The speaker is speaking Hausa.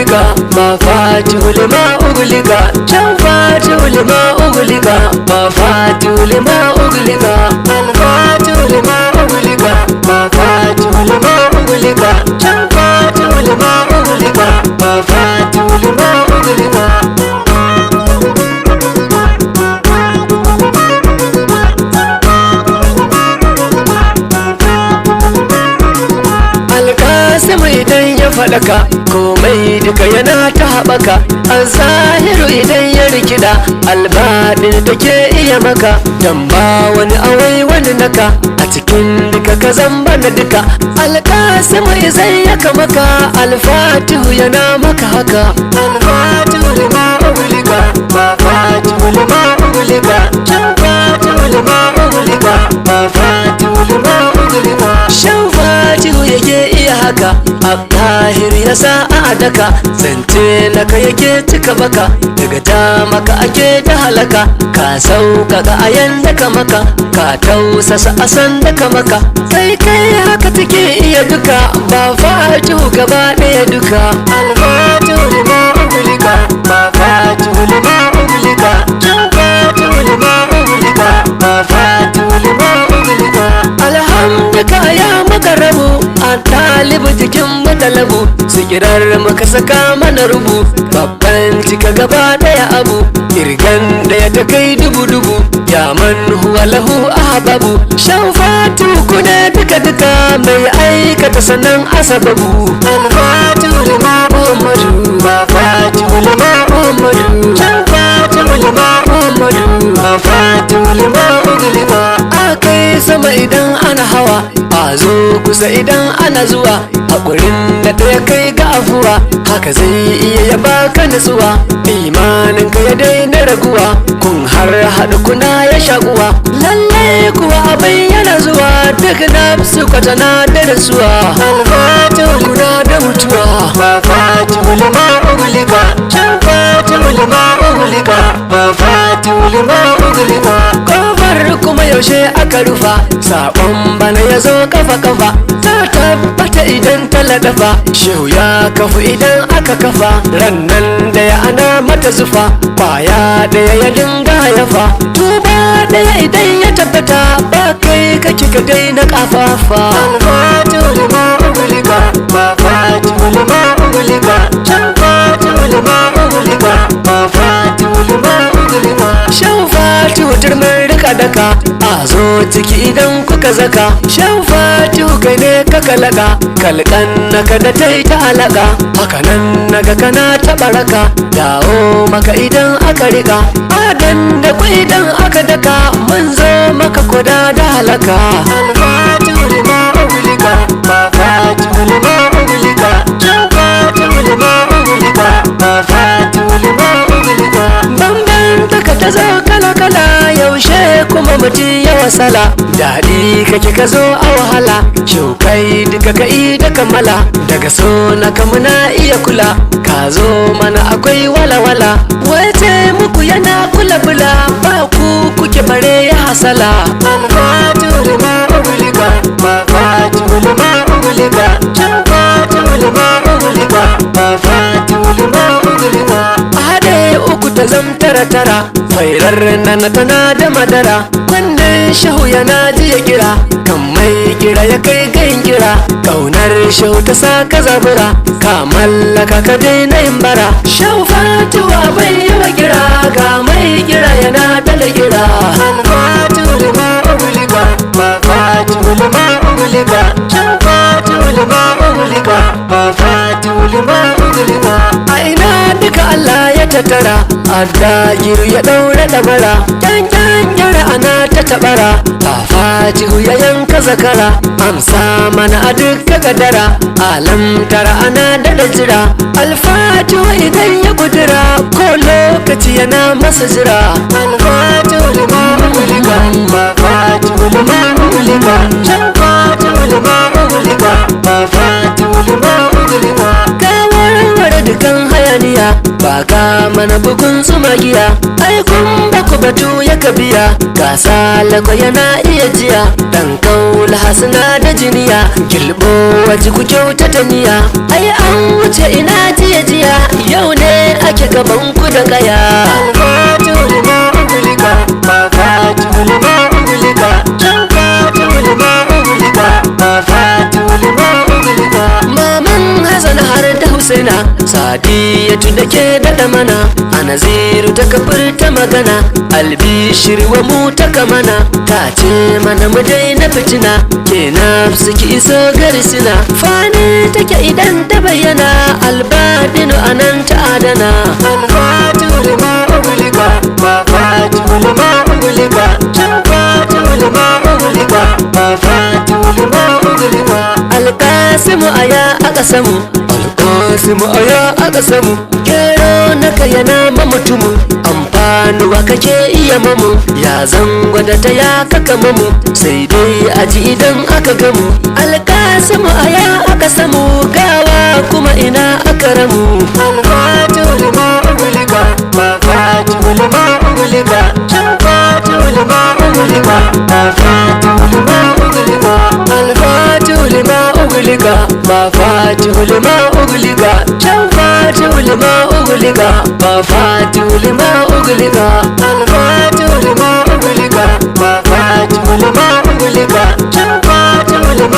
ugulika mafatihu lima ugulika can fatihu lima ugulika mafatihu lima ugulika al-fatihu lima ugulika mafatihu lima ugulika can fatihu lima ugulika mafatihu lima ugulika Alƙasimu idan ya faɗaka komai duka yana ta haɓaka, al-zahiru idan ya rikida albaɗin da ke iya maka, dan ba wani awai wani naka a cikin duka ka zamba na duka. Alƙasimu izai yaka maka al-fatihu yana maka haka, al-fatihu lima ugulika mafatihu lima ugulika can fatihu lima ugulika mafatihu lima ugulika. Shan fatihu yake iya haka a tahir ya sa a daka, zance naka yake cika baka, daga ta maka ake ta halaka, ka sauƙaƙa a yanda ka maka, ka tausasa a san da ka maka, kai haka take iya duka ba fatihu gaba ɗaya duka. Al-fatihu lima ugulika mafatihu lima ugulika can fatihu lima ugulika mafatihu lima ugulika. Alhamduka ya maka rabu a ɗalibu jikin madalabu, sigirar maka saka mana rubu, babban cika gaba ɗaya abu, kirgan ɗaya ta kai dubu ya man huwa lahu ahbabu. Shan fatihu kuna duka mai aikata sanan asababu. Al-fatihu lima muhammadu mafatihu lima muhammadu can fatihu lima muhammadu mafatihu lima ugulika. Akai sama idan ana hawa, a zo kusa idan ana zuwa, haƙurin da ɗaya kai ga afuwa, haka zai iya ya baka nutsuwa, imaninka ya daina raguwa, kun har haɗu kuna ya shakuwa, lallai kuwa abin yana zuwa duk nafsu kwatana da rasuwa. Al-fatihu kuna da mutuwa mafatihu lima ugulika can fatihu lima ugulika mafatihu lima ugulika. Kofar kuma yaushe aka rufa, saƙon bana ya zo kafa ta tabbata idan ta laɗafa, shehu ya kafu idan aka kafa, rannan da ya ana mata zufa, kwaya ɗaya ya dinga yafa, tuba ɗaya idan ya tabbata ba kai kake ka daina ƙafafa. Al-fatihu lima ugulika mafatihu lima ugulika can fatihu lima ugulika mafatihu lima ugulika. Shan fatihu turmin rika daka, a zo ciki idan kuka zaka, shan fatihu kai ne ka kalaka, kalkan naka da ta yi ta alaka, hakanan naga kana taɓa raka, dawo maka idan aka rika, adan da ku idan aka daka, mun zo maka kuda da halaka. Al-fatihu lima ugulika mafatihu lima ugulika can fatihu lima ugulika mafatihu lima ugulika. Bambanta ka ta zo kala yaushe kuma mutum ya wasala, daɗi kake ka zo a wahala, shukai duka ka da kammala, daga so na muna iya kula, ka zo mana akwai walawala, wace muku yana kula bula ba ku kuke bare ya hasala. Al-fatihu lima ugulika mafatihu lima ugulika can fatihu lima ugulika mafatihu lima ugulika. A haɗe uku ta zamtara tara, fairar nana tana da madara, wannan shahu yana ji ya kira, kan mai kira ya kai gain kira, kaunar shahu ta sa ka zabura, ka mallaka ka daina yin bara. Shahu fatuwa bai yi wa kira, ga mai kira yana dala kira. Al-fatihu lima ugulika mafatihu lima ugulika can fatihu lima ugulika mafatihu lima ugulika. A ina duka Allah ya tattara, addagiru ya ɗaura ɗamara, kyankyan yara ana ta taɓara, a fatihu ya yanka zakara, amsa mana a duka gadara, alam tara ana daɗa jira, al-fatihu idan ya kudura ko lokaci yana masa jira. Al-fatihu lima ugulika mafatihu lima ugulika can fatihu lima ugulika mafatihu lima ugulika. Ka warware dukan hayaniya, ba ka mana bugun tsumagiya, ai kun ba ku batu ya kabiya gasa lako yana iya jiya dan kaula hasana da jiniya gilbo waje ku kyautata niya ai an wuce ina jiya yau ne ake gaban ku da kaya alfatu lima ungulika mafatu lima ungulika fatu lima ungulika mafatu lima ungulika maman Hassan har da Husaina Sadiyatu da ke daɗa mana a Naziru ta kafirta magana albishir wa mu ta kamana ta ce mana mu daina fitina ke nafsu ki iso garisina fani take idan ta bayyana albadinu anan ta adana alfatu lima ungulika mafatu lima ungulika fatu lima ungulika mafatu lima ungulika alqasimu aya aka samu alqasimu aya aka samu kero na kayana mamutumu amfanuwa kake iya mamu ya zango da ta ya kaka mamu sai dai aji idan aka gamu alqasimu aya aka samu gawa kuma ina aka ramu alfatu lima ungulika mafatu lima ungulika fatu lima ungulika mafatu lima ungulika alfatu lima ungulika mafatu lima ungulika fatu lima ungulika mafatu lima ungulika alfatu lima ungulika mafatu lima ungulika fatu lima